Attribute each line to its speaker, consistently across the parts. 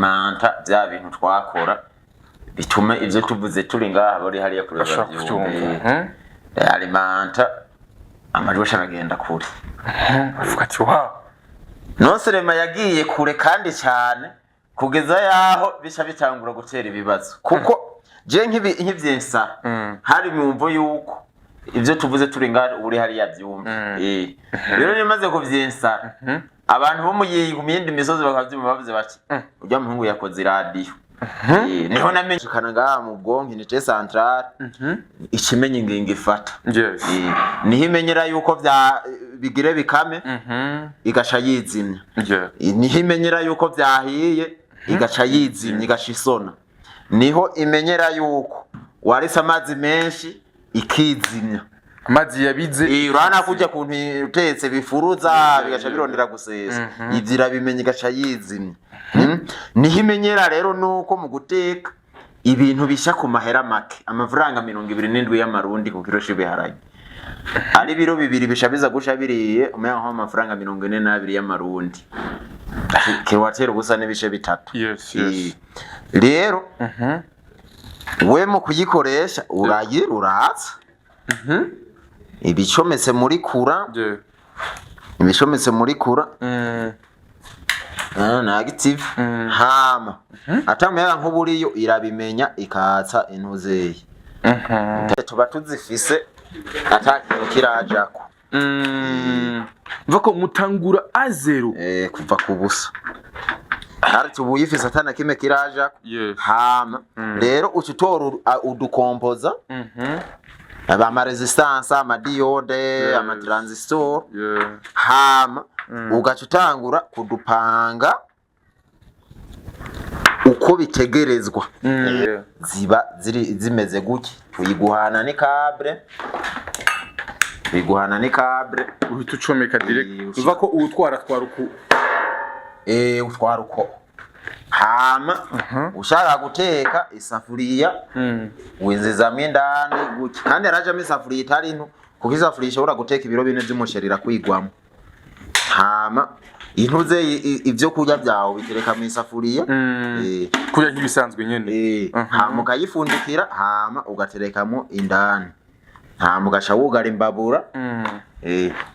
Speaker 1: manta bya bintu twakora bituma ivyo tuvuze turi ngaha bari hariya kureba byumve alimanta amajwi aragenda kure
Speaker 2: avuga ati wow
Speaker 1: Noserema yagiye kure kandi cyane kugeza yaho bisha bitangura gutera ibibazo kuko je nk'ivyensa hari mumvo yuko ivyo tuvuze turi ngaha uri hariya byumve rero nimaze kuvyensa abantu bo muyindi misozi bakavyumva bavuze bati urya muhungu yakoze radio niho namenyekana ngaha mu bwonko ni central ikimenye ngingo ifata niho imenyera yuko vya bigire bikame igaca yizimya niho imenyera yuko vyahiye igaca yizimya igaca isona niho imenyera yuko warisa amazi menshi ikizimya
Speaker 2: amazi yabize
Speaker 1: urana kujya kuntu utetse bifuruza bigaca birondera gusesa ivyira bimenye igaca yizimya niho imenyera rero nuko mu guteka ibintu bisha ku mahera make amafaranga 27 y'amarundi ku kilo shibiharage ari biro bibiri bisha biza gusha biriye umenya nko amafaranga 42 y'amarundi kiwatera gusa n'ibishe bitatu rero we mu kuyikoresha uragira uratsa ibicometse muri kura ibicometse muri kura na active hama atamuyaga nk'uburiyo irabimenya ikatsa intuzeye tuba tuzifise atakintu kirajako
Speaker 2: mvako mutangura azero
Speaker 1: kuva ku busa hari tubuyifise atana kime kirajako hama rero ututora udukompoza ama resistance ama diode ama transistor hama ugacutangura kudupanga uko bitegerezwa ziba zimeze guki tuyiguhana ni câble
Speaker 2: uhitucomeka direct uva ko utwara uko
Speaker 1: utwara uko hama ushaka guteka isafuriya wenzezamwe indani guki kandi arajamo isafuriya itari nto kuko isafuriya ishobora guteka ibiro bine by'umusheri kwigwamo hama intuze ivyo kurya byawo bitereka mu isafuriya
Speaker 2: kurya nk'ibisanzwe nyene
Speaker 1: hama ukayifundikira hama ugaterekamo indani hama ugaca wugara imbabura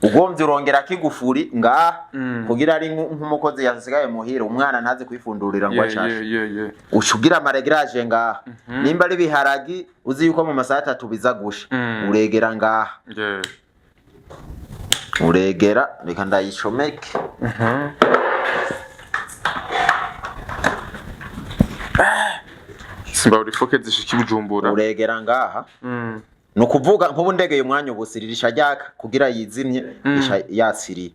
Speaker 1: ugomvye urongera kigufuri ngaha kugira ari nk'umukozi yasigaye muhira umwana ntaze kwifundurira ngo acashe ushugira amaregrage ngaha nimba ari biharagi uzi yuko mu masaha 3 biza gusha uregera ngaha uregera reka ndayicomeke
Speaker 2: simba uri foke zishiki Bujumbura
Speaker 1: uregera ngaha no kuvuga nk'ubu ndegeye umwanya ubusiririsha ryaka kugira yizimye yasiriye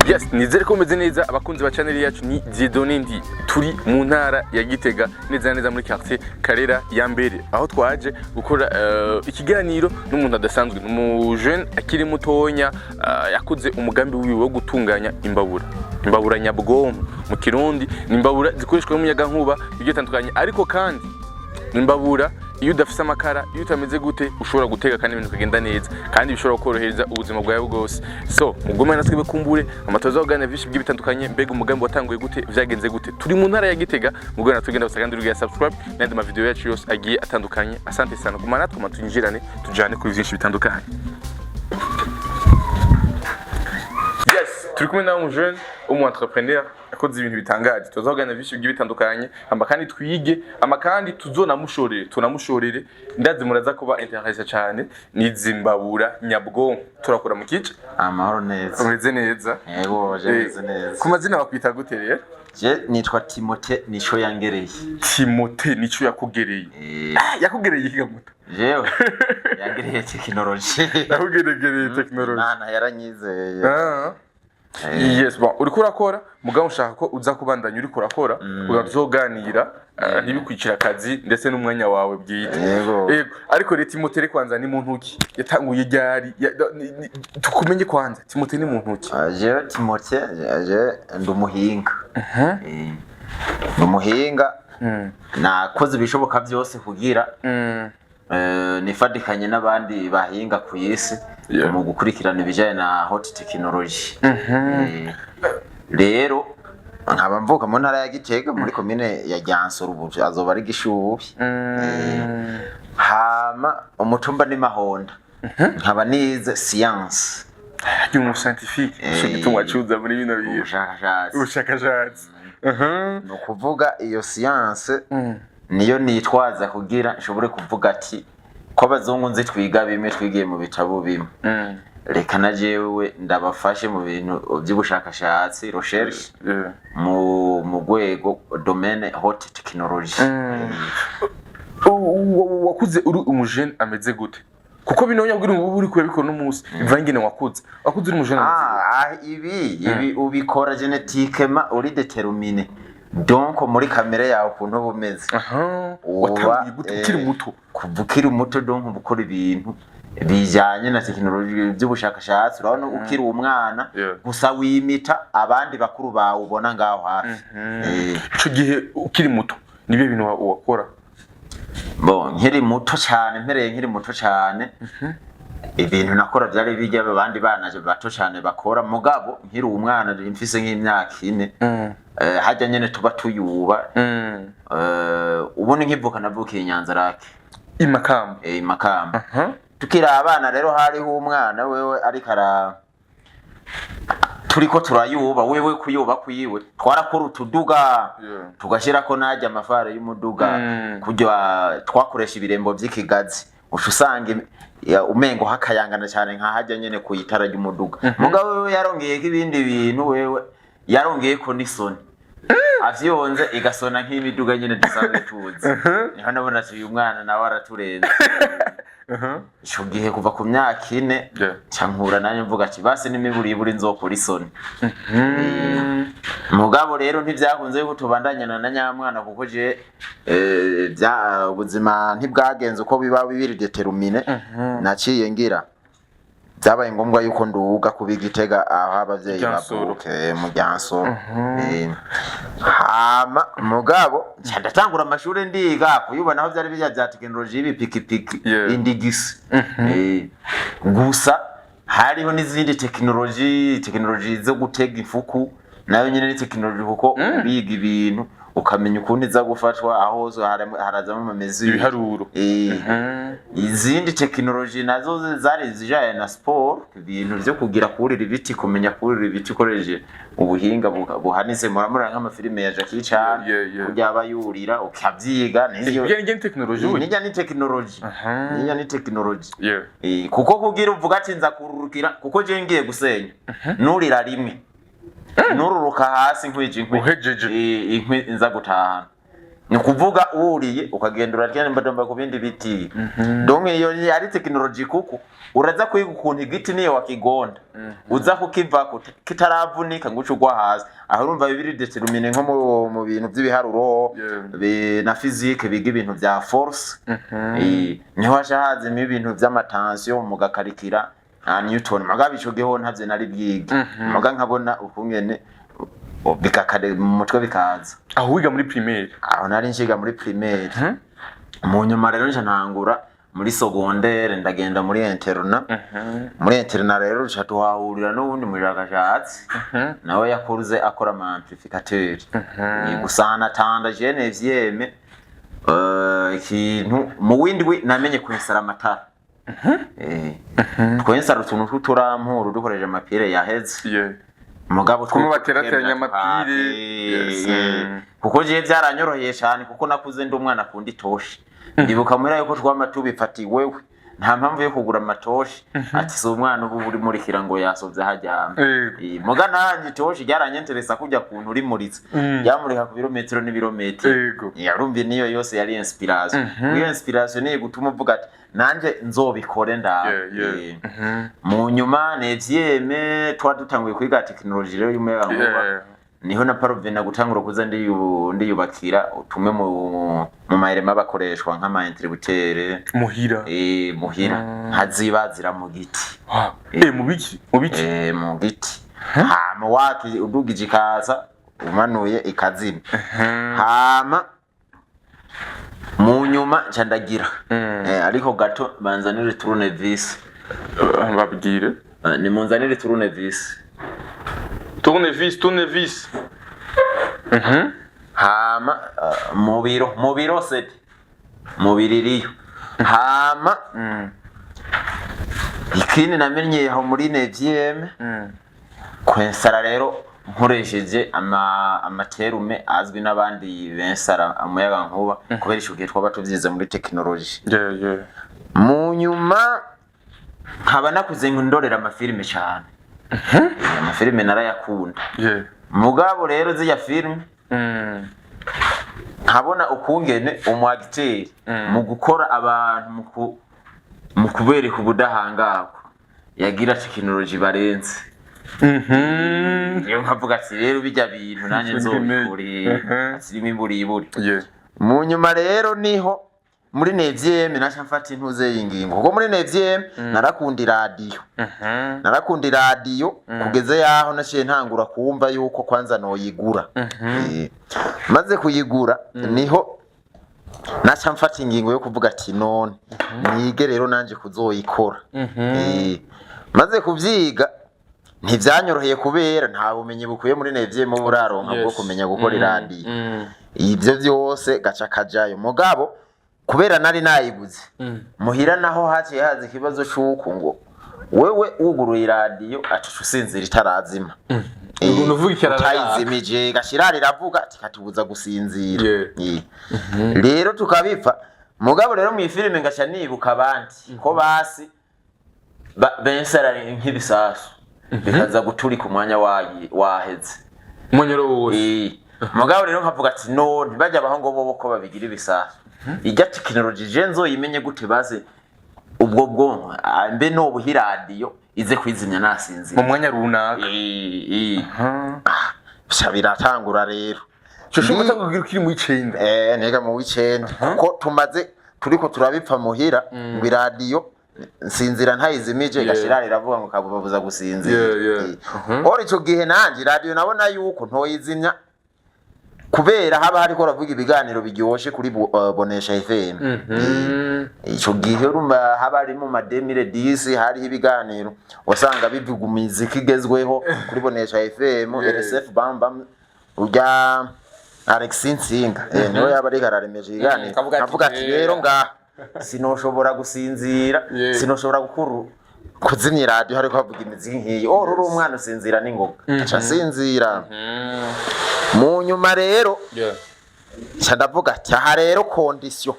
Speaker 2: Yes, nizere ko meze neza abakunzi ba channel yacu ni Dieudonné Ndi. Turi mu ntara ya Gitega neza neza muri quartier Karera ya mbere. Aho twaje gukora ikiganiro n'umuntu adasanzwe, mu jeune akiri mutonya yakuze umugambi wiwe wo gutunganya imbabura nyabwonko mu Kirundi, ni imbabura zikoreshwa n'umuyaga nkuba bigiye tandukanye, ariko kandi imbabura iyo udafise amakara, iyo utameze gute ushobora guteka kandi ibintu kagenda neza kandi bishobora korohereza ubuzima bwawe bwose. So mugomba natwe bekumbure amatoza ogana byinshi bitandukanye, mbega umugambi watanguye gute, vyagenze gute. Turi mu ntara ya Gitega, mugomba natugenda basagandi rugiye subscribe n'andi ma video yacu yose agiye atandukanye. Asante sana kumana natwe matunjirane tujane kuri byinshi bitandukanye. Yes, turi kumwe na jeune entrepreneur akoze ibintu bitangaje, tuzogana byinshi bitandukanye, amba kandi twige, ama kandi tunamushorere ndazi muraza kuba interesse cyane n'izimbabura nyabwonko turakora mu kice.
Speaker 1: Amahoro neza.
Speaker 2: Umeze neza?
Speaker 1: Yego, meze neza.
Speaker 2: Ku mazina bakwita gute rero?
Speaker 1: Je nitwa Timothée Nico yangereye.
Speaker 2: Timothée Nico yakugereye. Yakugereye ikiga muto.
Speaker 1: Jewe yangereye technology.
Speaker 2: Yakugereye technology.
Speaker 1: Nana yaranyizeye.
Speaker 2: Yes, bon, uriko urakora mugabo ushaka ko uza kubandanya uriko urakora ugazoganira ntibikwicira akazi ndetse n'umwanya wawe bwite.
Speaker 1: Yego.
Speaker 2: Ariko rero Timothée kwanza ni muntu ki? Yatanguye ryari? Tukumenye kwanza Timothée ni muntu ki?
Speaker 1: Je Timothée ndumuhinga. Ndumuhinga. Nakoze bishoboka byose kugira nifadikanye n'abandi bahinga ku isi mu gukurikirana ibijyanye na hot technology. Rero nkaba mvuka mu ntara ya Gitega muri commune ya Ryansoro, ubu azoba ari Gishubi. Hama umutumba ni Mahonda. Nkaba nize science
Speaker 2: y'umu scientifique, cyo gituma cyuza muri bino biyo ubushakashatsi.
Speaker 1: No kuvuga iyo science niyo nitwaza kugira nshobore kuvuga ati ko bazungu nzi twiga bimwe twigiye mu bitabo bimwe, reka na jewe ndabafashe mu bintu by'ubushakashatsi recherche mu rwego domaine haute technology.
Speaker 2: Wakuze uri umujene ameze gute? Kuko binonya bwira ubu uri kubikora no munsi ivangene wakuze uri umujene
Speaker 1: ibi ubikora génétiquement uri déterminé, donc muri kamere yawe ukuntu bumeze.
Speaker 2: Watangiye gute ukiri muto?
Speaker 1: Kuvukira muto donc gukora ibintu bijanye na technology by'ubushakashatsi. Urabona ukiri umwana gusa wimita abandi bakuru bawe ubona ngaho hafi.
Speaker 2: Ico gihe ukiri muto nibe bintu wakora?
Speaker 1: Bon, nkiri muto cyane ibintu nakora byari bijya abandi bana bato cyane bakora, mugabo nkiri umwana mfise nk'imyaka 4 hajya nyene tuba tuyuba. Ubone nkivuka navukiye Nyanzarake
Speaker 2: Imakamba.
Speaker 1: Imakamba. Tukira abana rero hariho umwana wewe ariko turiko turayuba, wewe kuyuba kuyiwe twarakora utuduga tugashira ko najya amafare y'umuduga kujya twakoresha ibirembo by'ikigazi, ushusanga umengo hakayangana cyane nka hajya nyene ku itara ry'umuduga. Mugabo wewe yarongeye k'ibindi bintu, wewe yarongeye ko n'isoni avyonze igasona nk'imiduga nyene dusanzwe tuzi. Niho nabona ati uyu mwana nawe araturenze. Ico gihe kuva ku myaka 4 cankura nanye mvuga ati basi n'imiburiburi nzokora isoni. Mugabo rero ntivyakunze yuko tubandanyana na nyamwana, kuko je bya ubuzima ntibwagenze uko biba bibiri determine. Naciye ngira byabaye ngombwa yuko nduga kubigitega aho abavyeyi bavuke mu Ryansoro. Hama mugabo ndatangura amashuri ndiga kuyubona aho byari bijya bya technology y'ibipikipiki indigisi. Gusa hariho n'izindi technology zo gutega ifuku, nayo nyine ni technology kuko biga ibintu ukamenya ukuntu iza gufatwa aho harazamo amamezi
Speaker 2: ibiharuro.
Speaker 1: Izindi technology nazo zari zijaye na sport, ibintu byo kugira kurira ibiti, kumenya kurira ibiti ukoresheje ubuhinga buhanitse. Muramura nk'amafilime ya Jackie Chan kujya abayurira ukabyiga.
Speaker 2: Niyo ni technology.
Speaker 1: Niyo ni technology. Kuko kugira uvuga ati nza kururukira, kuko je ngiye gusenya nurira rimwe nururuka hasi nkwije inkwi nza gutahana ni kuvuga uriye ukagenda uraryana mbadamba ku bindi biti donc iyo ari technology kuko uraza kwiga ukuntu igiti niyo wakigonda uza kukiva kitaravunika ngucu gwa hasi aho urumva bibiri determine nko mu bintu by'ibiharuro na physique biga ibintu bya force niho hashahaze mu bintu by'amatension mugakarikira na Newton magabi ico geho ntavye nari byiga muga nkabona ukungene bikakade mu mutwe bikaza
Speaker 2: aho wiga muri primaire
Speaker 1: aho nari nshiga muri primaire mu nyuma rero ntangura muri secondaire ndagenda muri interna muri interna rero tuhahurira n'ubundi muri ragashats nawe yakuruze akora ama amplificateur gusana tanda genevieme ikintu mu windi namenye kwensara amatara twensara utuntu tw'uturampuru dukoreje amapire yaheze mugabo
Speaker 2: tw'umubaterateranya amapire
Speaker 1: kuko je byaranyoroheye cyane kuko nakuze ndi umwana kundi toshi ndibuka muri yuko twama tubifati wewe nta mpamvu yo kugura amatoshi ati so umwana ubu uri muri kirango yasovye hajyama muga nanje toshi ryaranyenteresa kujya kuntu uri muritse yamurika ku birometero n'ibirometero yarumbi niyo yose yari inspiration iyo inspiration niyo gutuma uvuga ati nanje nzobikore nda mu nyuma nevyeme twadutanguye kwiga technology rero y'umuyaga nkuba niho na parovena gutangura kuza ndiyubakira utume mu mahirema bakoreshwa nk'ama interrupteur muhira hazibazira mu giti mu giti hama waki udugije ikaza umanuye ikazima hama mu nyuma candagira ariko gato banzanire tournevis
Speaker 2: babwire
Speaker 1: ni munzanire tournevis hama mubiro set mubiririyo hama ikindi namenye aho muri nevyeme kwensara rero nkoresheje amaterume azwi n'abandi bensara umuyaga nkuba kubera ishugiye twaba tuvyize muri technology mu nyuma nkaba nakuze ndorera amafilme cyane amafilme narayakunda mugabo rero ziya filme nkabona ukungene umwagiteri mu gukora abantu mu kubereka ubudahangako yagira technology barenze iyo nkavuga ati rero bijya bintu nanje nzobikore asirimo imburiburi mu nyuma rero niho muri nevyeme nasha mfata intuze y'ingingo kuko muri nevyeme narakundi radio kugeze yaho nashiye ntangura kumva yuko kwanza noyigura maze kuyigura niho nasha mfata ingingo yo kuvuga ati none nige rero nanje kuzoyikora maze kuvyiga ntivyanyoroheye kubera nta bumenyi bukuye muri nevyeme buraronka bwo kumenya gukora radio ivyo byose gaca kajayo mugabo kubera nari nayiguze muhira naho haciye haza ikibazo cyuko ngo wewe uguruye radio acu usinzira itarazima
Speaker 2: uvuga
Speaker 1: ikirarayizimije gashirari ravuga ati katubuza gusinzira rero tukabipfa mugabo rero mu filime ngasha nibuka abandi ko basi bensara nk'ibisasu bikaza guturi ku mwanya waheze
Speaker 2: umunyoro wose
Speaker 1: mugabo rero nkavuga ati no ntibajya abahongo bo ko babigira ibisasu ijya technology jenzo yimenye gute baze ubwo bwonko mbe no buhiradiyo ize kwizimya nasinzira
Speaker 2: mu mwanya runaka
Speaker 1: biratangura rero
Speaker 2: cyo gutanga kiri mu 9
Speaker 1: nega mu 9 ko tumaze turiko turabipfa muhira ngo radio nsinzira ntayizimije gashirari ravuga ngo kabubabuza gusinzira ori cyo gihe nanje radio nabona yuko ntoyizimya kubera haba hariko ravuga ibiganiro biryoshe kuri Bonesha FM ico gihe rumba haba ari mu mademire 10 hari ibiganiro wasanga bivuga umuziki igezweho kuri Bonesha FM RSF Bamba urya Alex Nsinga niwe yaba ari kararemeje iganiro avuga ati rero nga sinoshobora gusinzira sinoshobora gukuru kuzimya radio hariko havuga imiziki nkiyi ruri umwana usinzira n'ingoga aca sinzira mu nyuma rero ndavuga ati aha rero condition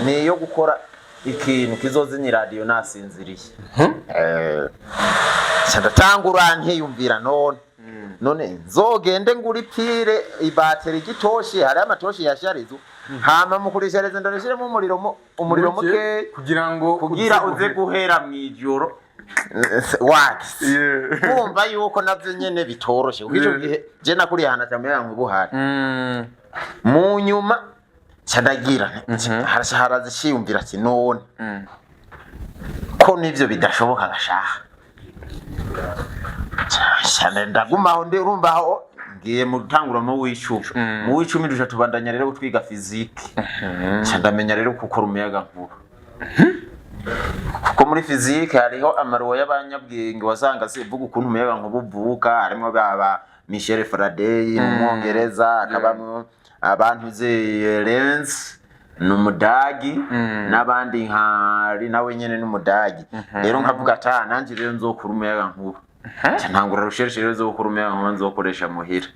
Speaker 1: niyo gukora ikintu kizozimya radio nasinziriye ndatangura nkiyumvira none nzogende ngura ipire ibateri gitoshi hari amatoshi yasharizo hama mukurishereza ndarishiremo umuriro muke kugira uze guhera mwijoro wax kumva yuko navyo nyene bitoroshe kuko ico gihe je nakuri hana cyamera nk'ubuhari mu nyuma cyadagira harazishiyumvira ati none ko nivyo bidashoboka gashaha cyane ndagumaho ndi urumva aho ngiye mu tangura mu w'icumi dusha tubandanya rero twiga physique cyandamenya rero gukora umuyaga nkuba kuko muri physique hariho amaruwa y'abanyabwenge wasanga sivuga ukuntu umuyaga nkuba uvuka harimo baba Michel Faraday mu Mwongereza akabamwe abantu ze Lenz numudagi nabandi nkari nawe nyene numudagi rero nkavuga ata nanje rero nzokura umuyaga nkuba cyantangura recherche rero zo gukura umuyaga nkuba nzokoresha muhira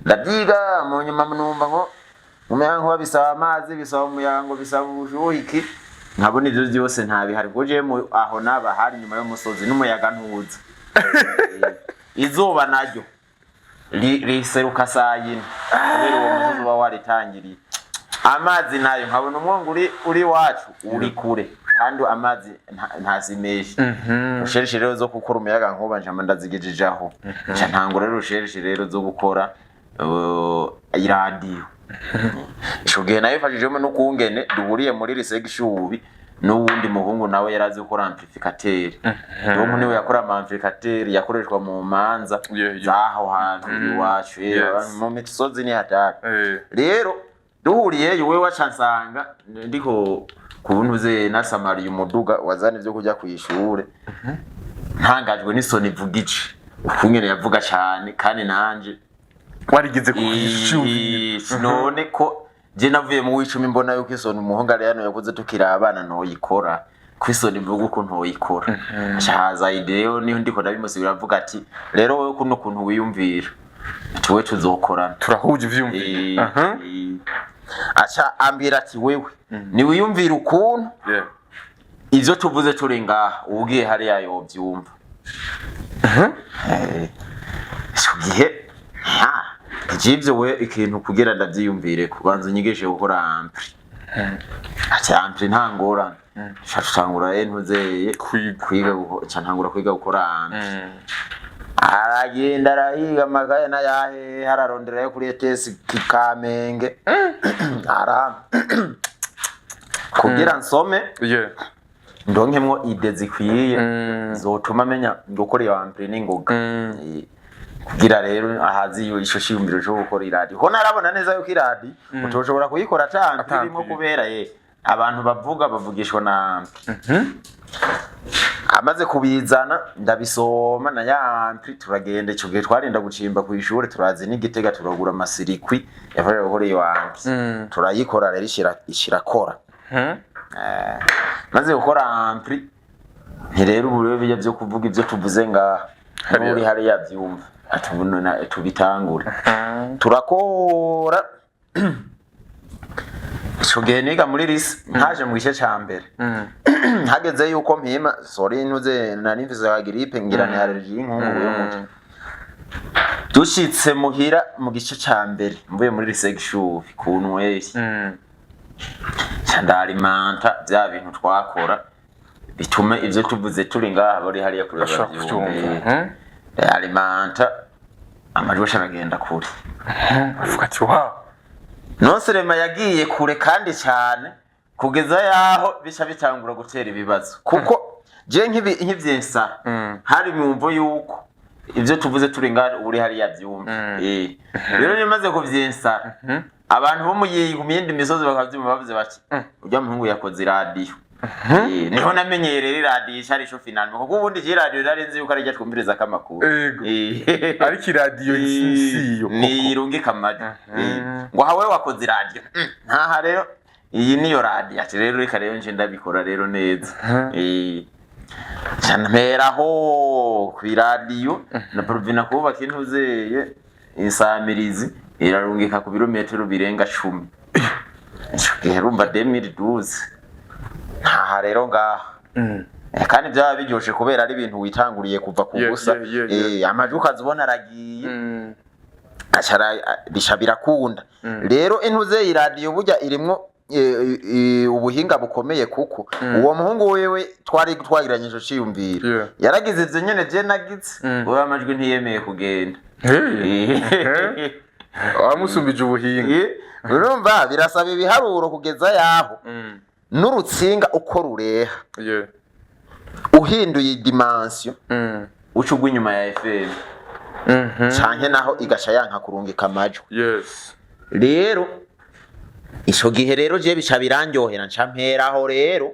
Speaker 1: ndabyiga mu nyuma numva ngo umuyaga nkuba bisaba amazi bisaba umuyango bisaba ubushuhiki nkabona ivyo byose ntabihari goje aho naba hari nyuma y'umusozi n'umuyaga ntuza izuba naryo riseruka sayine kubera uwo musozi uba waritangiriye amazi nayo nkabona umwongo uri wacu uri kure kandi amazi ntazimeje ushereshe rero zo gukora umuyaga nkuba njama ndazigejeje aho ntangura rero ushereshe rero zo gukora iradiyo ishugiye nayo fashijemo no kungene duhuriye muri Risegishubi n'uwundi muhungu nawe yarazi gukora amplificateur donc niwe yakora amplificateur yakoreshwa mu manza zaho hantu iwacu mu misozi ni hatari rero duhuriye yewe wacansanga ndiko kubuntu ze nasamariye umuduga wazana ivyo kujya kwishure ntangajwe n'isoni ivugice ukungene yavuga cyane kandi nanje
Speaker 2: warigize kwishure
Speaker 1: none ko je navuye mu w'icumi mbona yuko isoni umuhungu ari hano yakuze tukira abana noyikora kwisoni mvuga uko ntoyikora shaza ideo niho ndiko ndabimusubira avuga ati rero wowe kuno kuntu wiyumvira tuwe tuzokorana
Speaker 2: turahuje ivyumvira
Speaker 1: acha ambira ati wewe ni wiyumvira ukuntu ivyo tuvuze turi ngaha ugiye hari yayo byumva gihe ivyo we ikintu kugira ndavyiyumvire kubanza unyigishe gukora ampli acha ampli ntangorana shatangura entuzeye kwiga ntangura kwiga gukora ampli aragenda arahiga amakaye nayahe hararondera yo kuri ETS Kamenge kugira nsome ndonkemwo ide zikwiye zotuma menya gukora iyo ampli n'ingoga kugira rero ahazi iyo isho shiyumviro cyo gukora iradi ho narabona neza yuko iradi utoshobora kuyikora cyane birimo kubera abantu bavugishwa na amaze kubizana ndabisoma na yampli turagenda cyo gihe twarinda gucimba ku ishure turazi n'igitega turagura amasirikwi yavuye gukora iyo ampli turayikora rero ishirakora maze gukora ampli ntirero uburyo byo kuvuga ibyo tuvuze nga muri hari yavyumva atubona tubitangure turakora Shoge niga muri risi ntaje mu gice ca mbere hageze yuko mpima sorry ntuze nanivize ya grippe ngira ni allergie y'inkungu yo muco dushitse muhira mu gice ca mbere mvuye muri Risegishubi kuntu wese chandalimanta bya bintu twakora bitume ivyo tuvuze turi ngaha bari hariya kuri bavyumva alimanta amajwi aragenda kure
Speaker 2: avuga ati wa
Speaker 1: Nonserema yagiye kure kandi cyane kugeza yaho bisha bitangura gutera ibibazo kuko je nk'ivyensa hari mwumvo yuko ivyo tuvuze turi ngaha uri hariya byumva rero nimaze kuvyensa abantu bo mu yindi misozi bakavyumva bavuze bati urya muhungu yakoze radio niho namenyerera iradiyo ishari sho finale kuko ubundi je radio narenze yuko ari twumviriza kamakuru
Speaker 2: ariko iradiyo isiyo
Speaker 1: ni irungi kamari ngo hawe wakoze radio ntaha rero iyi niyo radio ati rero reka rero nje ndabikora rero neza cyanteraho ku radio na provina kuba kintuzeye insamirizi irarungika ku birometero birenga 10 herumba 2012 nta rero ngaha kandi byaba biryoshe kubera ari ibintu witanguriye kuva ku busa amajwi ukazibona aragiye bisha birakunda rero intuze iradiyo burya irimwo ubuhinga bukomeye kuko uwo muhungu wewe twari twagiranyije ciyumvira yaragize ivyo nyene je nagize uwo amajwi ntiyemeye kugenda
Speaker 2: wamusumbije ubuhinga
Speaker 1: urumva birasaba ibiharuro kugeza yaho n'urutsinga uko rureha uhinduye dimension ucugwa inyuma ya FM canke naho igasha yanka kurungika amajwi rero ico gihe rero je bica birandyohera nca mperaho rero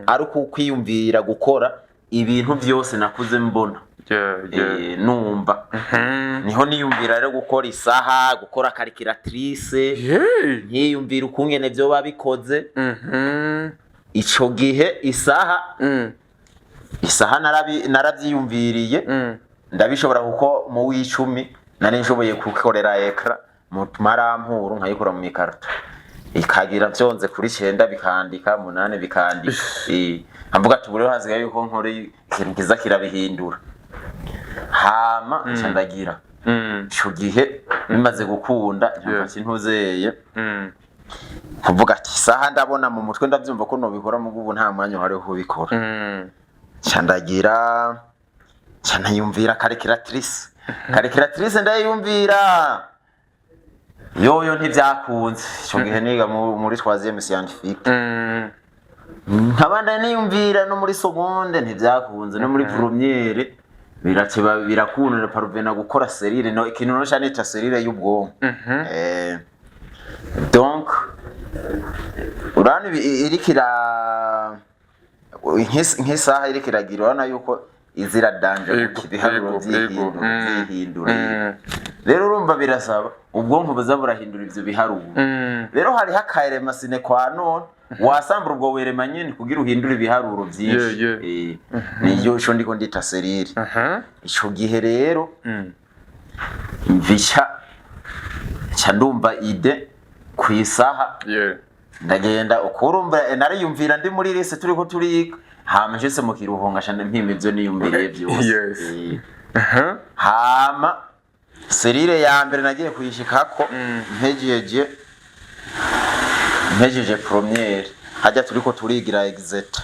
Speaker 1: ari ukwiyumvira gukora ibintu byose nakuze mbona numva niho niyumvira rero gukora isaha gukora calculatrice nkiyumvira ukungene byo babikoze ico gihe isaha naravyiyumviriye ndabishobora kuko mu w'icumi nari nshoboye kukorera ekra mu marampuru nkayikora mu mikarto ikagira vyonze kuri 9 bikandika 8 bikandika amvuga ati bure hazigaye yuko nkore ikintu kiza kirabihindura hama ncandagira ico gihe bimaze gukunda ntamfashe ntuzeye kuvuga ati saha ndabona mu mutwe ndavyumva ko nobikora mu gubu nta mwanya uhari ho bikora ncandagira canayumvira calculatrice ndayumvira yoyo ntivyakunze ico gihe niga muri troisième scientifique nkabanda niyumvira no muri seconde ntivyakunze no muri première birakunda parvena gukora serire no ikintu no cyane ta serire y'ubwonko donc urani irikira nk'isaha irikiragira urana yuko izira danger kubiharuro byihindura rero urumva birasaba ubwonko buza burahindura ivyo biharuro rero hari hakaire masine kwa none wasambura ubwo werema nyene kugira uhindura ibiharuro byinshi niyo ico ndiko ndita serire ico gihe rero mvisha ndumva ide kwisaha ndagenda ukurumva nariyumvira ndi muri lise turiko turiga hama jese mu kiruhonga shande mpimivyo niyumviriye byose hama serire ya mbere nagiye kuyishikako mpejeje premiere hajya turiko turigira exit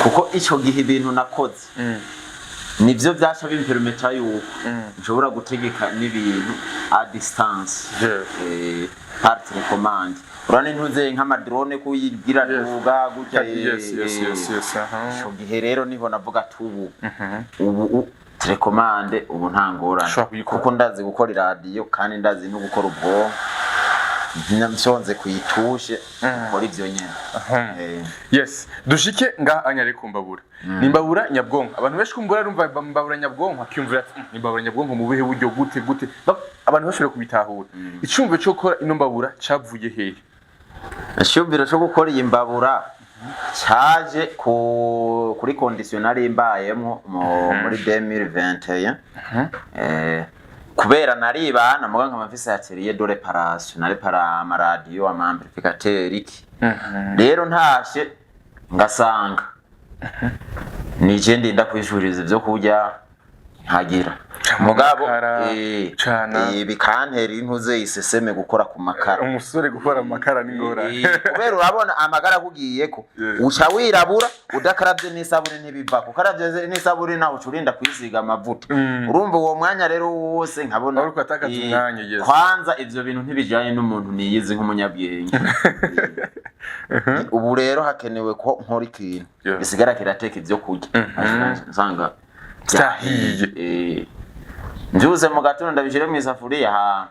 Speaker 1: kuko ico gihe ibintu nakoze nivyo byasha bimpermeta yuko nshobora gutegeka n'ibintu a distance part recommand urane ntuze nk'amadrone kuyigira duga gutya ico gihe rero niho navuga tubu ubu telecommande ubu ntangorane kuko ndazi gukora radio kandi ndazi no gukora ubwonko nshonze kuyitushe muri ivyo nyene
Speaker 2: yes dushike nga anyare kumbabura nimbabura nyabwonko abantu benshi kumbura rumva mbabura nyabwonko akyumvira ati nimbabura nyabwonko mu bihe buryo gute abantu bashobora kubitahura icumve cyo gukora ino mbabura cavuye hehe
Speaker 1: ashubira cyo gukora iyi mbabura cyaje kuri conditionnel imbayemo muri 2021 kubera naribana muga nkamafise atelier de réparation nari para amaradio ama amplificateur iki rero ntashe ngasanga nije ndinda kwishuriza ivyo kurya ntagira mugabo bikantera intuze iseseme gukora ku makara
Speaker 2: umusore gukora amakara n'ingora
Speaker 1: kubera urabona amagara kugiyeko uca wirabura udakaravye n'isabune ntibiva kukaravye n'isabune naho ucurinda kwisiga amavuta urumva uwo mwanya rero wose nkabona
Speaker 2: ariko atakaza umwanya
Speaker 1: kwanza ivyo bintu ntibijanye n'umuntu niyizi nk'umunyabwenge ubu rero hakenewe ko nkora ikintu bisigara kirateka ivyo kurya nsanga
Speaker 2: byahiye
Speaker 1: njuze mu gatondo ndabishire mu isafuriya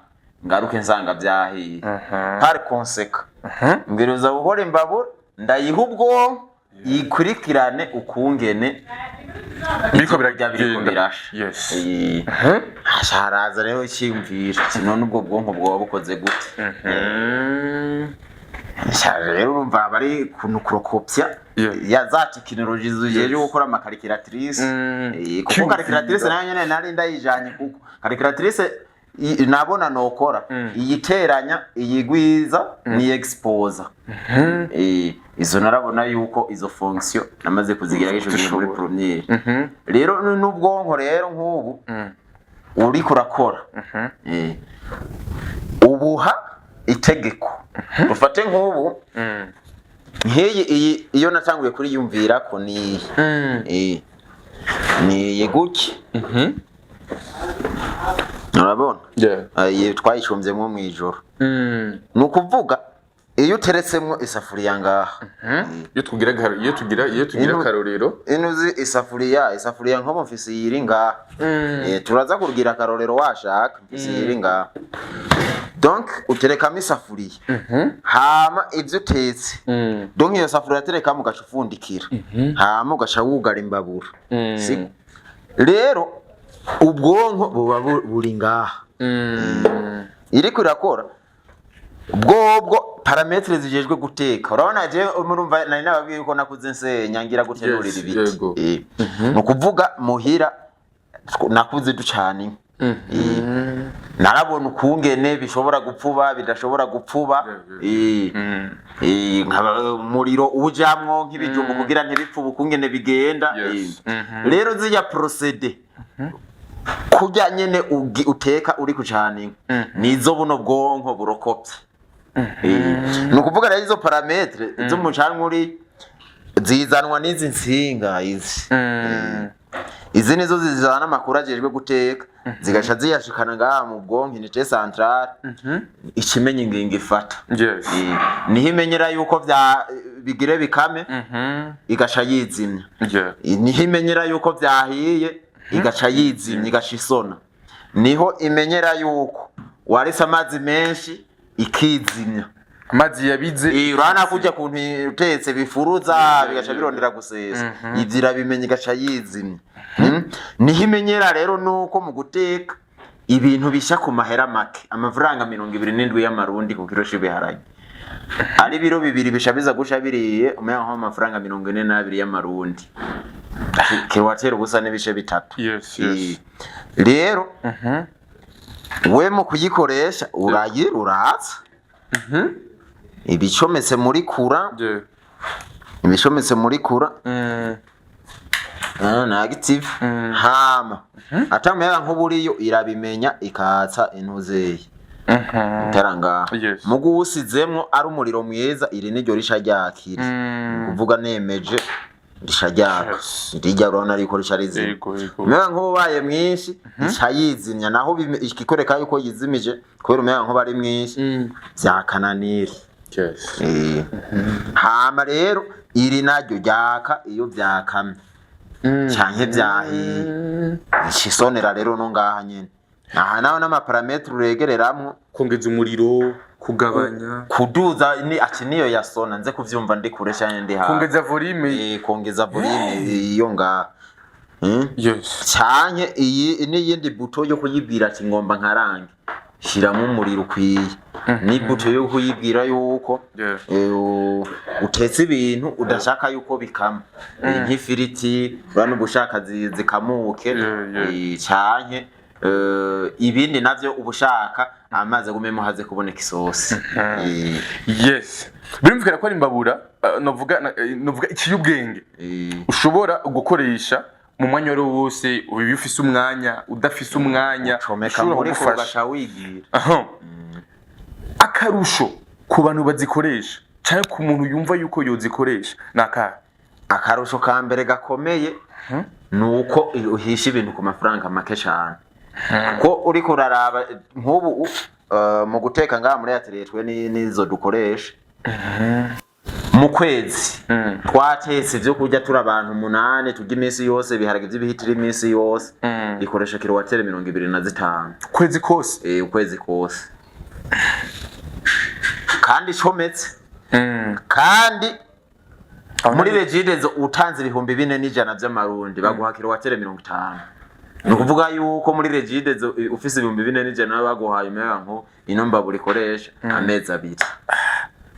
Speaker 1: ngaruke nsanga byahiye par conseka mbwiruza gukora imbabura ndayiha ubwonko yikurikirane ukungene
Speaker 2: biriko biragenda
Speaker 1: haraza rero cyimvira none ubwo bwonko bwo bukoze gute rero urumva bari kunukurokopya ya za technology zuje gukora ama calculatrice kuko calculatrice nayo nyene nari ndayijanye kuko calculatrice nabona nokora iyiteranya iyigwiza ni exposer izo narabona yuko izo fonction namaze kuzigira gisho muri premiere rero n'ubwonko rero nk'ubu uri kurakora ubuha itegeko ufate nk'ubu nk'iyi iyo natanguye kuri yumvira ko ni gutya urabona twayishombyemo mu ijoro ni ukuvuga iyo uteretsemwo isafuriya ngaha
Speaker 2: iyo tugira akarorero
Speaker 1: inuzi isafuriya nko mfise yiri ngaha turaza kugira akarorero washaka mfise yiri ngaha donc uterekamo isafuriya hama ivyo utetse donc iyo safuriya terekamo ugaca ufundikira hama ugaca wugara imbabura rero ubwonko buba buri ngaha iriko irakora ubwo parametre zijejwe guteka urabona je murumva nari nababwiye ko nakuze nsenya ngira guterurira ibiti nukuvuga muhira nakuze ducana narabona ukungene bishobora gupfuba bidashobora gupfuba umuriro ujamwo nk'ibijumbu kugira ntibipfuba ukungene bigenda rero zija procede kurya nyene uteka uri kucana nizo buno bwonko burokopye nukuvuga rero izo parametre zo mucanwa uri zizanwa n'izi nsinga izi nizo zizana amakuru ajejwe guteka zigaca ziyashikana ngaha mu bwonko unité centrale ikimenye ingingo ifata niho imenyera yuko bigire bikame igaca yizimya niho imenyera yuko vyahiye igaca yizimya igaca isona niho imenyera yuko warise amazi menshi ikizimya
Speaker 2: amazi yabize
Speaker 1: urana kujya kuntu utetse bifuruza bigaca birondera gusesa ivyira bimenye igaca yizimya niho imenyera rero nuko mu guteka ibintu bisha ku mahera make amafaranga 27 y'amarundi ku kilo c'ibiharage ari biro bibiri bisha biza gusha biriye umenya nko amafaranga 42 y'amarundi kiwatera ubusa n'ibishe bitatu rero we mu kuyikoresha uragira uraza ibicometse muri kura ibicometse muri kura na active hama atamuyaga nk'uburiyo irabimenya ikatsa intuzeye teranga mugu usizemwo ari umuriro mwiza iri niryo risha ryakira kuvuga nemeje rishajyaka rijya urona ariko risharize umenya nko baye mwinshi cyayizimya naho ikikoreka yuko yizimije kubera umenya nko bari mwinshi byakananira hama rero iri naryo ryaka iyo byakamye cyanke byahiye isonera rero no ngaha nyene aha naho n'amaparametre uregereramwo
Speaker 2: kongeza umuriro kugabanya
Speaker 1: kuduza ni ati niyo yasona nze kuvyumva ndi kure cyane ndi ha kongeza volume iyo nga cyane iyi ni yindi buto yo kuyibwira ati ngomba nkarange shiramo umuriro ukwiye ni buto yo kuyibwira yuko utetse ibintu udashaka yuko bikama nk'ifiriti urano gushaka zikamuke cyane ibindi navyo ubushaka amaze gumemo haze kuboneka isosi
Speaker 2: birimvikana ko ari imbabura novuga ikiyubwenge ushobora gukoresha mu mwanya wose ubifise umwanya udafise umwanya
Speaker 1: ushobora gufasha wigira
Speaker 2: akarusho ku bantu bazikoresha cyane ku muntu yumva yuko yozikoresha naka
Speaker 1: akarusho ka mbere gakomeye nuko uhisha ibintu ku mafaranga make cyane ko uri kuraraba nk'ubu mu guteka ngaha muri yateretwe nizo dukoresha mu kwezi twatetse byo kurya turi abantu 8 turya iminsi yose biharage by'ibihitira iminsi yose ikoresha kilowatere 25
Speaker 2: kwezi kose
Speaker 1: ukwezi kose kandi cometse kandi muri regidezo utanze 4,400 by'amarundi baguha kilowatere 50 nukuvuga yuko muri regidezo ufise 4,400 baguhaye umengo ino mbabura ikoresha amezi 2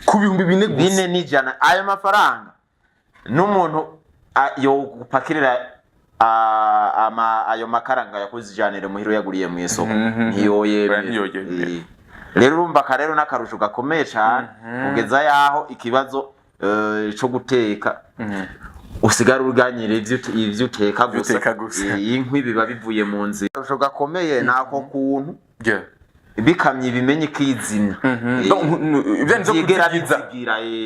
Speaker 2: ku 4,400
Speaker 1: ayo mafaranga n'umuntu yo gupakirira ayo makaranga yakuzijanire muhiro yaguriye mu isoko ntiyoye rero urumva karero n'akarusho gakomeye cyane kugeza yaho ikibazo cyo guteka usigara uruganyira ivyo uteka gusa
Speaker 2: gusa.
Speaker 1: inkwi biba bivuye mu nzira urusho gakomeye nako kuntu
Speaker 2: yeah
Speaker 1: bikamye bimenye kizina
Speaker 2: ivyo
Speaker 1: byigera
Speaker 2: kuzigiza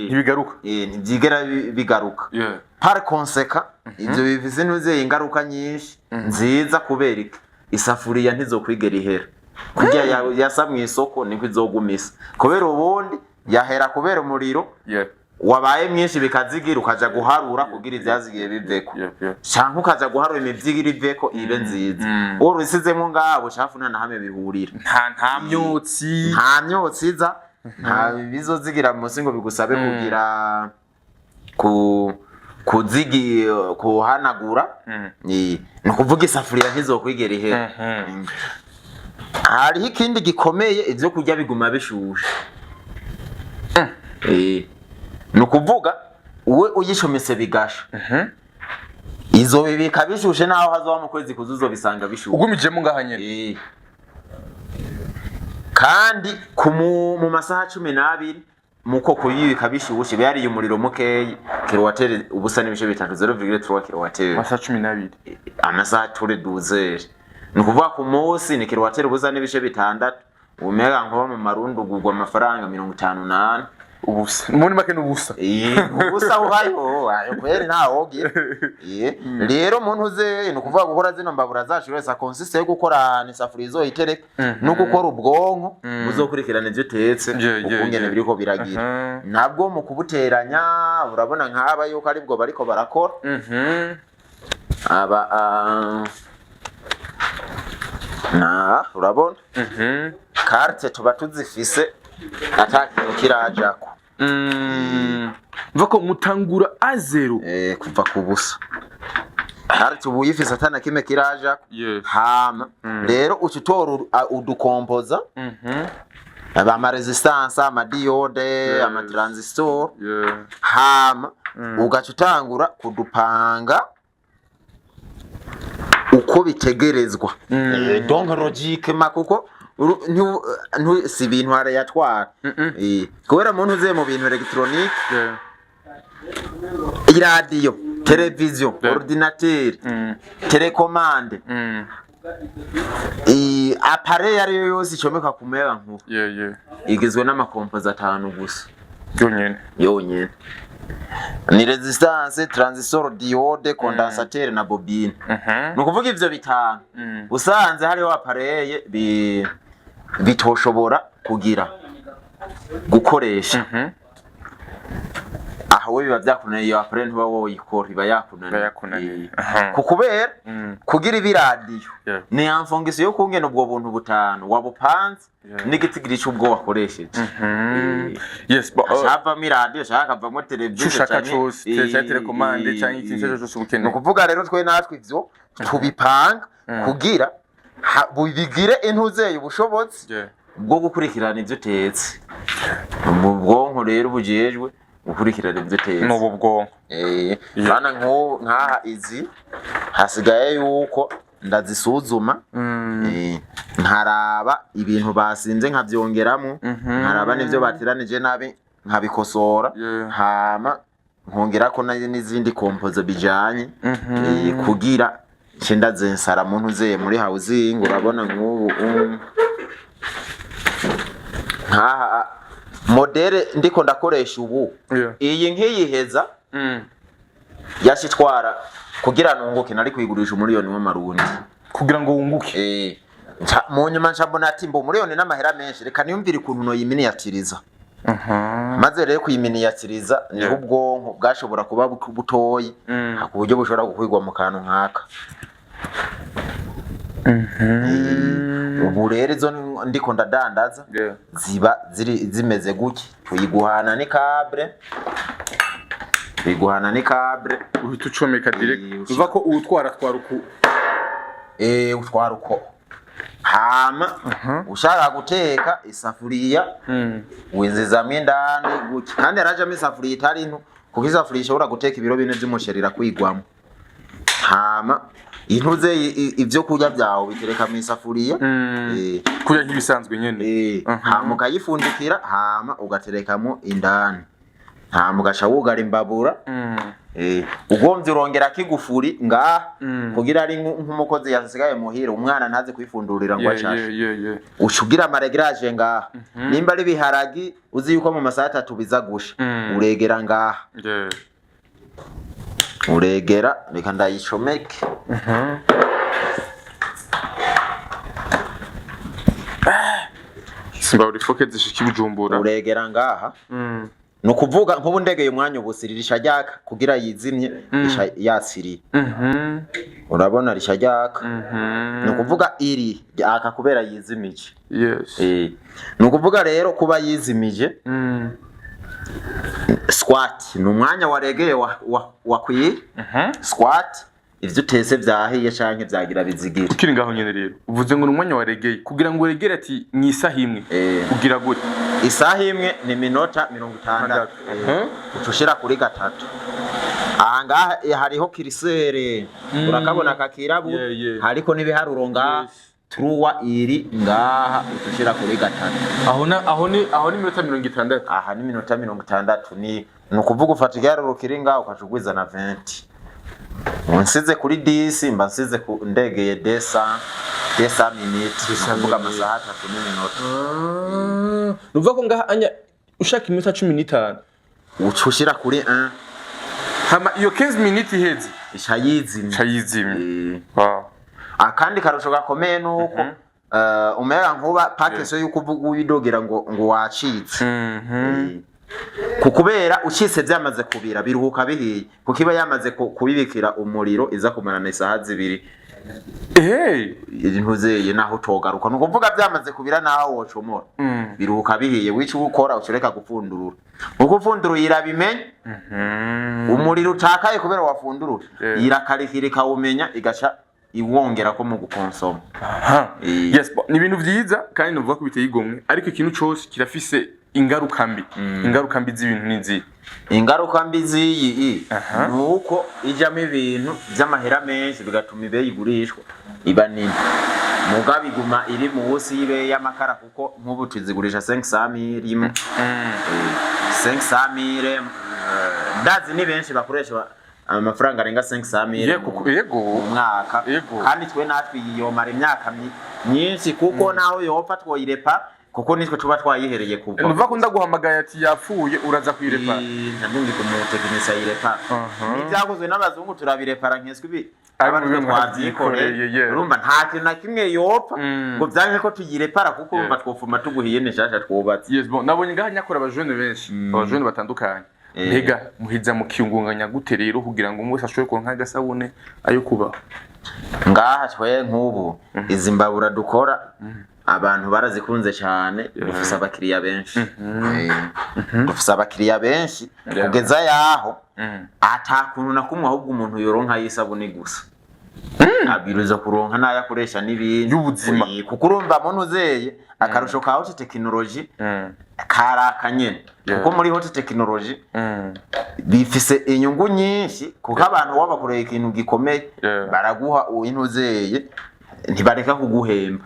Speaker 2: ntibigaruka
Speaker 1: ntibyigera bigaruka
Speaker 2: yeah
Speaker 1: par conséquent ivyo bivuze nuze ingaruka nyinshi nziza kubera isafuriya ntizokwigera ihera kujya yasamwe isoko niko izogumisa kubera ubundi yahera kubera umuriro
Speaker 2: yeah
Speaker 1: wabaye mwinshi bikazigira ukaja guharura kugira ivyazigiye biveko canke ukaja guharura imivyigira iveko ibe nziza urusizemo ngabo cafuna na hamwe bihurira
Speaker 2: nta myotsi
Speaker 1: iza nta bizozigira musi ngo bigusabe kugira kuhanagura ni kuvuga isafuriya ntizokwigera ihera hariho ikindi gikomeye ivyo kurya biguma bishushe nukuvuga uwe uyishomese bigasha izo bibika bishushe naho hazoba mu kwezi kuzuzo bisanga bishushe
Speaker 2: ugumijemo ngaha nyene
Speaker 1: kandi mu masaha 12 muko kuyibika bishushe byari umuriro mukeyi kilowatt ubusa n'ibishe bitatu 0.3 kilowatt
Speaker 2: masaha 12
Speaker 1: amasaha 12 nukuvuga ku munsi ni kilowatt ubusa n'ibishe bitandatu umega nko mu marundo gugwa amafaranga 58
Speaker 2: ubusa muri make n'ubusa
Speaker 1: ubusa uhayo kweri ntawogira rero muntu uze no kuvuga gukora zino mbabura zacu wese consiste yo gukora ni safurizo itereka no gukora ubwonko uzokurikirana ivyo tetse ukungene biriko biragira nabwo mu kubuteranya urabona nkaba yuko ari bwo bariko barakora aba urabona carte tuba tuzifise atakintu kirajako
Speaker 2: mvako mutangura azero
Speaker 1: kuva ku busa hari tubuyifise atana kime kirajako hama rero ututora udukompoza ama resistance ama diode ama transistor hama ugacutangura kudupanga uko bitegerezwa donc logique makuko si ibintu arayatwara kubera muntu uze mu bintu electronique radio television ordinateur telecommande appareil ariyo yose icomeka kumera nkuko igizwe n'amakompoza 5 gusa yonyene ni resistance transistor diode condensateur na bobine nukuvuga ivyo bitanu usanze hariho appareil bitoshobora kugira gukoresha aho biba byakunaniye iyo appareil ntuba woyikora iba yakunaniye kukubera kugira ibiradiyo ni amfongisi yo kungena ubwo buntu butanu wabupanze n'igitigiri cy'ubwo wakoresheje shava miradiyo shaka vamo televiziyo
Speaker 2: shaka cyose telecommande cyangwa ikintu cyose ubukeneye
Speaker 1: no kuvuga rero twe natwe ivyo tubipanga kugira bigire intuzeye ubushobozi bwo gukurikirana ivyo tetse mu bwonko rero bujejwe gukurikirana ivyo tetse
Speaker 2: n'ubu bwonko
Speaker 1: bana nkaha izi hasigaye yuko ndazisuzuma nkaraba ibintu basinze nkavyongeramo nkaraba n'ivyo bateranije nabi nkabikosora hama nkongerako n'izindi kompozo bijanye kugira Chenda zensara muntu zeye muri housing urabona nk'ubu nka modele ndiko ndakoresha ubu iyi nkiyiheza yashitwara kugira nunguke nari kwigurisha miliyoni w'amarundi
Speaker 2: kugira ngo wunguke
Speaker 1: mu nyuma ncambona ati mbo miliyoni n'amahera menshi reka niyumvire ukuntu no yiminiyatiriza maze rero kuyiminiyatiriza niho ubwonko bwashobora kuba butoyi ku buryo bushobora gukwigwa mu kantu nkaka ubu rero izo ndiko ndadandaza ziba zimeze guki tuyiguhana ni câble
Speaker 2: uhita ucomeka direct uva ko utwara uku
Speaker 1: utwara uko hama ushaka guteka isafuriya winzizamo indani guki kandi yarajamo isafuriya itari into kuko isafuriya ishobora guteka ibiro 4 by'umusheri irakwigwamo hama intuze ivyo kurya byawo bitereka mu isafuriya
Speaker 2: kurya nk'ibisanzwe nyene
Speaker 1: hama ukayifundikira hama ugaterekamo indani mugasha wugara imbabura ugomvye urongera kigufuri ngaha kugira ari nk'umukozi yasigaye muhira umwana ntaze kwifundurira ngo ashashe ucugira amaregrage ngaha nimba ari biharagi uzi yuko mu masaha 3 biza gusha uregera ngaha uregera reka ndayicomeke
Speaker 2: simba uri foke zishiki Bujumbura
Speaker 1: uregera ngaha nukuvuga nkubu ndegeye umwanya ubusiririsha ryaka kugira yizimye yasiri urabona risha ryaka nukuvuga iri aka kubera yizimije nukuvuga rero kuba yizimije squat numwanya waregeye wakwiye squat ivyo utese vyahiye canke vyagira bizigira
Speaker 2: ukiri ngaho nyene rero uvuze ngo numwanya waregeye kugira ngo uregere ati ni isaha imwe kugira gute
Speaker 1: isaha imwe ni minota 60 ucushira kuri gatatu ahangaha hariho kirisere urakabona kakirabu hariko nibiharuro ngaha truwa iri ngaha ucushira kuri gatatu
Speaker 2: aho ni minota 60
Speaker 1: aha ni minota 60 ni nukuvuga ufata igiharuro kiri ngaha ukacugwiza na 20 Unsize kuri 10 mba nsize ku ndegeye 200 minutes kuvuga amasaha 3 n'iminota
Speaker 2: nuvuga ko ngaha anya ushaka iminota 15
Speaker 1: ucushira kuri 1
Speaker 2: hama iyo 15 minutes iheze
Speaker 1: ishayizimye akandi karusho gakomeye nuko umera nkuba pakeso yuko uvuga uyidogera ngo wacitse kukubera ucitse byamaze kubira biruhuka bihiye kukiba yamaze kubibikira umuriro iza kumarana isaha 2 ntuzeye naho togaruka nukuvuga byamaze kubira naho wocomora biruhuka bihiye wici gukora ucureka gupfundurura ukupfundurura irabimenye umuriro utakaye kubera wafundurura irakarikirika umenya igaca iwongera ko mu gukonsoma
Speaker 2: yes ni ibintu byiza kandi nuvuga ko biteye igomwe ariko ikintu cyose kirafise ingaruka mbi z'ibintu nizi
Speaker 1: ingaruka mbi z'iyi nuko ijamo ibintu by'amahera menshi bigatuma ibe igurishwa iba nini mugabe iguma iri mu busi yibe y'amakara kuko nk'ubu tuzigurisha 500 imwe 500 ndazi ni benshi bakoresha amafaranga arenga 500
Speaker 2: yego
Speaker 1: umwaka kandi twe natwe yiyomara imyaka myinshi kuko naho yopfa twoyirepa kuko nitwe tuba twayihereye kuva
Speaker 2: nuva ko ndaguhamagaye ati yapfuye uraza kuyirepa
Speaker 1: ndumvi ko mu tekinisa yirepa n'ibyakozwe n'abazungu turabirepara nkeswe ibi abantu twavyikoreye urumva nta kintu na kimwe yopfa ngo byanke ko tuyirepara kuko urumva twofuma tuguhiye neshasha twubatse
Speaker 2: yes bon nabonye ngaha nyakora abajene benshi abajene batandukanye mbega muhiza mu kiyungunganya gute rero kugira ngo umwe ashobore kuronka agasabune ayo kubaho
Speaker 1: ngaha twe nk'ubu izi mbabura dukora abantu barazikunze cyane dufise abakiriya benshi kugeza yaho atakuntu na kumwe ahubwo umuntu yoronka yisabune gusa abiruza kuronka nayakoresha n'ibindi
Speaker 2: y'ubuzima
Speaker 1: kuko urumva muntu uzeye akarusho ka hot technology karakanye kuko muri hot technology bifise inyungu nyinshi kuko abantu wabakoreye ikintu gikomeye baraguha uwintuzeye ntibareka kuguhemba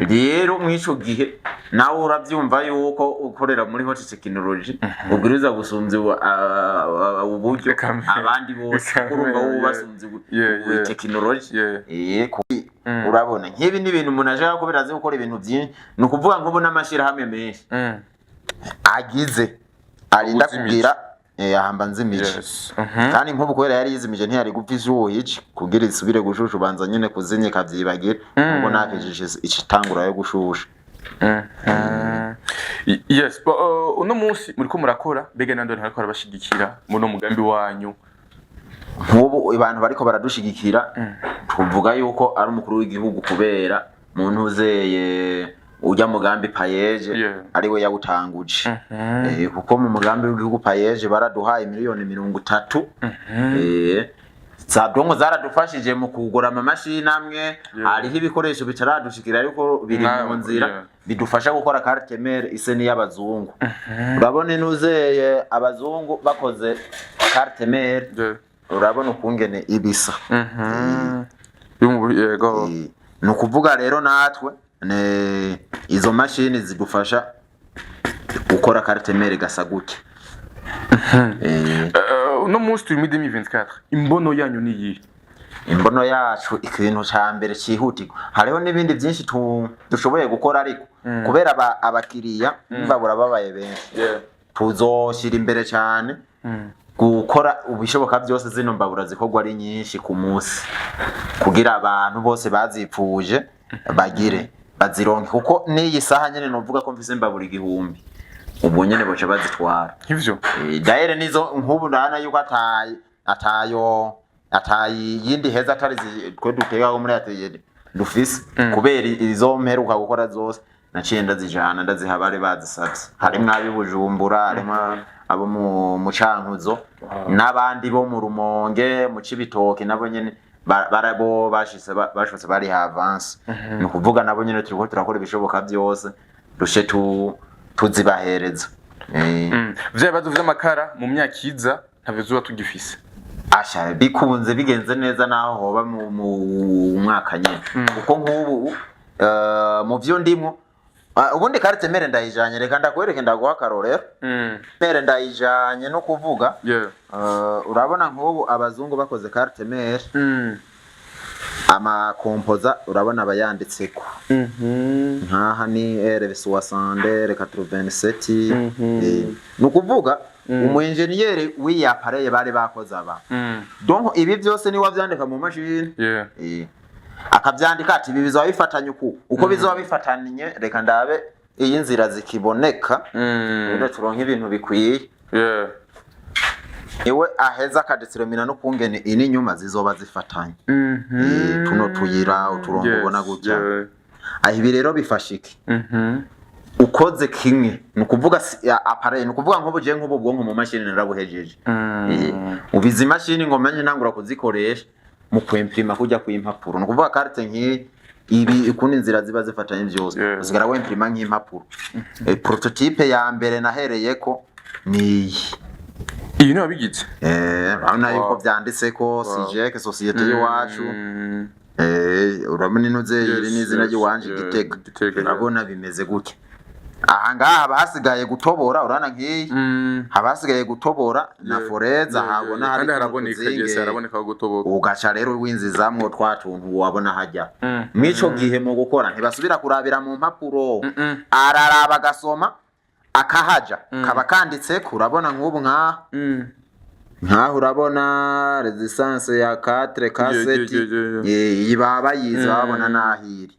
Speaker 1: rero mwico gihe nawe urabyumva yuko ukorera muri hot technology ubwiriza gusumza uburyo abandi bose urumva ubasumza technology urabona nk'ibi ni ibintu umuntu aje kubiraze gukora ibintu byinshi nukuvuga ngo ubona amashira hamwe menshi agize arinda kugira ahamba nzimije kandi nk'ubu kubera yari yizimije ntiyari gupfa izuhici kugira isubire gushusha ubanza nyene kuzinye kavyibagira ubwo nakejije icitangura yo gushusha
Speaker 2: yes uno munsi muri ko murakora bega nando ntariko arabashigikira muno mugambi wanyu
Speaker 1: nk'ubu abantu bariko baradushigikira tuvuga yuko ari umukuru w'igihugu kubera muntu uzeye ujya mugambi payeje ari we yawutanguje kuko mu mugambi w'igihugu payeje baraduhaye miliyoni 30 zadongo zaradufashije mu kugura amamashini amwe hariho ibikoresho bitaradushikira ariko biri mu nzira bidufasha gukora carte mère iseni y'abazungu urabona inuzeye abazungu bakoze carte mère urabona ukungene ibisa nukuvuga rero natwe izo mashini zidufasha gukora carte mère gasaguke
Speaker 2: no munsi turi muri 2024 imbono yanyu ni iyi
Speaker 1: imbono yacu ikintu ca mbere cihutirwa hariho n'ibindi byinshi dushoboye gukora ariko kubera abakiriya babura babaye benshi tuzoshira imbere cyane gukora ubishoboka byose zino mbabura zikorwa ari nyinshi ku munsi kugira abantu bose bazipfuje bagire bazironke kuko n'iyi saha nyene novuga ko mfise mbabura 1000 ubu nyene boca bazitwara
Speaker 2: ivyo
Speaker 1: daire nizo nkubu ndana yuko atayi yindi heza atari twe dutega muri ateye dufise kubera izo mperuka gukora zose naciye ndazijana ndazihabare bazisabye harimo abibujumbura harimo abo mu Cankuzo n'abandi bo mu Rumonge mu Cibitoke nabo nyene barabo bashitse bari avance no kuvuga nabo nyene turiko turakora ibishoboka byose rushe tuzibahereza
Speaker 2: vya bazo vy'amakara mu myaka iza ntabezuba tugifise
Speaker 1: asha bikunze bigenze neza naho hoba mu mwaka nyene kuko nk'ubu mu vyo ndimo ubundi carte mere ndayijanye reka ndakwereke ndaguha karorero mere ndayijanye no kuvuga urabona nk'ubu abazungu bakoze carte mere ama composa urabona abayanditseko nkaha ni RV60 87 nukuvuga umu engineer w'iyi appareil bari bakoze aba donc ibi byose ni wavyandika mu machine akavyandika ati ibi bizoba bifatanye uko bizoba bifatanye reka ndabe iyi nzira zikiboneka rero turonka ibintu bikwiye iwe aheza akadetermina no kungene ini nyuma zizoba zifatanye tuno tuyira uturongo ubona gutya ibi rero bifashiki ukoze kimwe nukuvuga appareil nukuvuga nko buje nko bwonko mu machine narabuhejeje ubizi machine ngo menye ntangura kuzikoresha mu kwimprima kujya kuyimpapuro nukuvuga carte nk'iyi ibi ukundi nzira ziba zifatanye byose uzigara wimprima nk'impapuro prototype ya mbere nahereyeko ni
Speaker 2: iyi no bigize
Speaker 1: urabona yuko byanditseko CJK societe y'iwacu urabona inoze iri n'izina ry'iwanje Gitega urabona bimeze gutya aha ngaha basigaye gutobora urana nk'iyi habasigaye gutobora na foreza habona hari
Speaker 2: haraboneka gutobora
Speaker 1: ugaca rero winzizamwo twatuntu wabona hajya mwico gihe mu gukora ntibasubira kurabira mu mpapuro araraba gasoma akahaja kaba kanditse kurabona nk'ubu nkaho urabona resistance ya 4 cassette yibaba yiza babona nahiri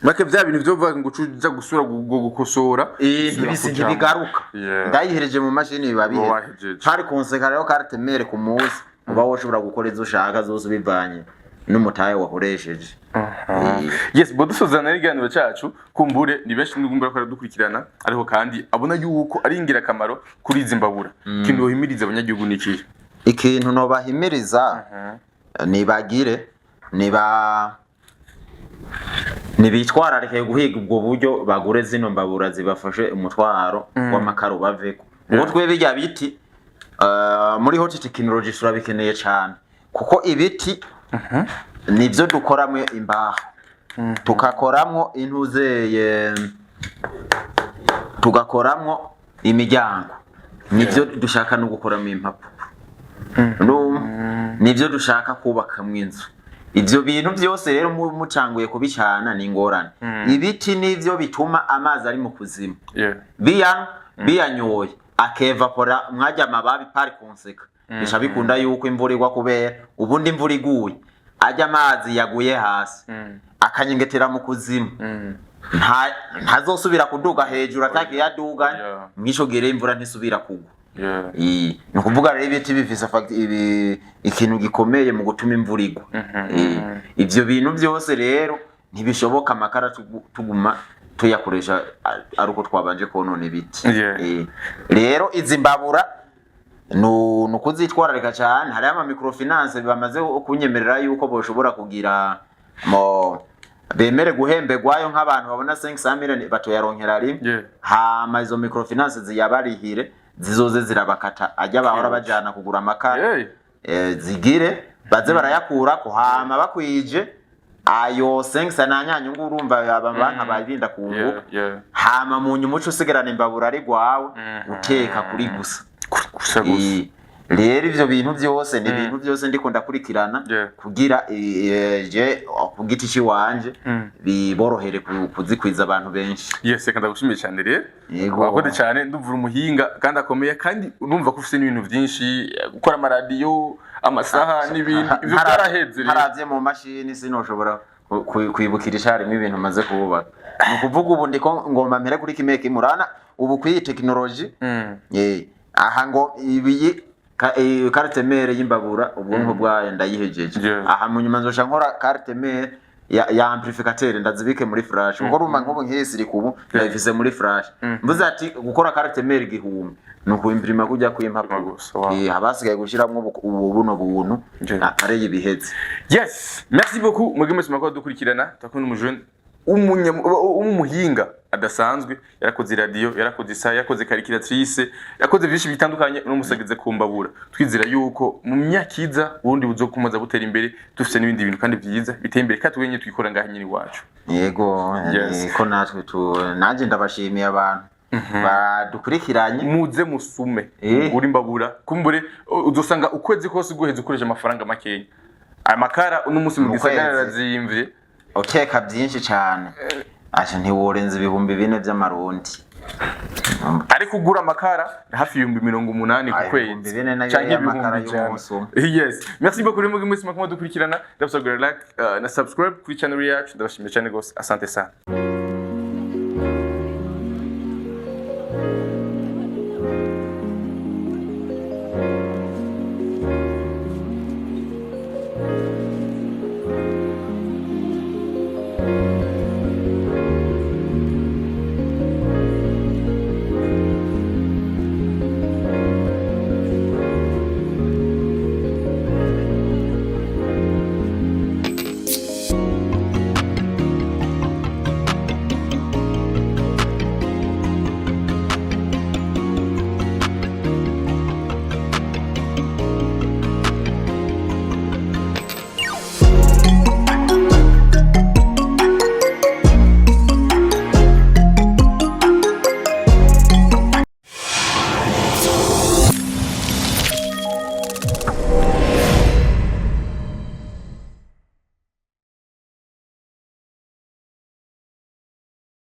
Speaker 2: make vya bintu byo vuga ngo ucuza gusura gukosora
Speaker 1: ibisi ntibigaruka ndayihereje mu mashini bibabihe hari konseka rero carte mere ku munsi uba woshobora gukora izo ushaka zose bivanye n'umutaye wakoresheje
Speaker 2: yes bodusozana n'iganiro cyacu kumbure ni benshi n'ugumbura ko dukurikirana ariko kandi abona yuko ari ingira kamaro kuri izimbabura kintu yohimiriza abanyagihugu niki
Speaker 1: ikintu no bahimiriza nibagire nibitwararike guhiga ubwo buryo bagure zino mbabura zibafashe umutwaro w'amakaro baveko ubwo twe bijya biti muri hot technology turabikeneye cyane kuko ibiti nivyo dukoramwe imbaho tugakoramwo intuzeye tugakoramwo imiryango nivyo dushaka no gukoramo impapuro nivyo dushaka kubaka mw'inzu ivyo bintu byose rero mucanguye kubicana ni ngorane ibiti nivyo bituma amazi ari mu kuzimu biyanyoye akevapora mwajya amababi pari konseka bisha bikunda yuko imvura igwa kubera ubundi imvura iguye ajya amazi yaguye hasi akanyengetera mu kuzimu ntazosubira kuduga hejuru ataki yaduga mwisho gere imvura ntisubira kugwa no kuvuga rero ibiti bifise ikintu gikomeye mu gutuma imvura igwa ivyo bintu byose rero ntibishoboka amakara tuguma tuyakoresha aruko twabanje konona ibiti rero izimbabura no kuzitwararika cyane hari ama microfinance bamaze kunyemerera yuko boshobora kugira bemere guhembegwayo nk'abantu babona 500 million batoyaronkera rimwe hama izo microfinance ziyabarihire zizoze zirabakata ajya bahora bajana kugura amakara zigire baze barayakura ko hama bakwije ayo 500 nanyanya ngurumva abantu barinda kunguka hama mu nyumuco usigarana imbabura ari gwawe uteka kuri gusa
Speaker 2: Gusa gusa.
Speaker 1: Rero ivyo bintu byose ni ibintu byose ndiko ndakurikirana kugira je ku giti ciwanje biborohere kuzikwiza abantu benshi.
Speaker 2: Yes, kandi ndagushimiye cyane rero. Wakoze cyane ndumvura umuhinga kandi akomeye kandi urumva ko ufite n'ibintu byinshi gukora amaradiyo amasaha n'ibindi ivyo byaraheze rero.
Speaker 1: Haravye mu mashini sinoshobora kwibukirisha harimo ibintu maze kubaka. Ni kuvuga ubu ndiko ngomba mpere kuri kimeke murana ubu kwiyi technology aha ngo ibi carte mère y'imbabura ubwonko bwayo ndayihejeje. Aha mu nyuma nzosha nkora carte mère ya amplificateur ndazibike muri flash kuko rumva nk'ubu nk'isi rikubu ndayifise muri flash mvuze ati gukora carte mère igihumbi nuko imprima kujya kwimpapuro habasigaye gushiramwe ubuno buntu akareye ibiheze.
Speaker 2: Yes, merci beaucoup mwege mwese makuru dukurikirana takunda umujene umuhinga adasanzwe yarakoze radio yarakoze isa yakoze calculatrice yakoze byinshi bitandukanye no musageze kumbabura twizera yuko mu myaka ubundi buzokumaza butera imbere dufite n'ibindi bintu kandi byiza biteye imbere kandi twenye twikora ngaha nyine wacu.
Speaker 1: Yego ko natwe naje ndabashimiye abantu badukurikiranye
Speaker 2: muze musume uri mbabura kumbure uzosanga ukwezi kose guheze ukoresha amafaranga makeya amakara uno musi mu gisagara razimvye
Speaker 1: okeka byinshi cyane asha ntiworenza ibihumbi 4 by'amarundi
Speaker 2: ariko ugura amakara hafi 180 ku kwezi
Speaker 1: cyangwa amakara y'umunsi.
Speaker 2: Yes, merci beaucoup rero mwese makoma dukurikirana ndabasabira like na subscribe kuri channel yacu ndabashimiye cyane gose asante sana.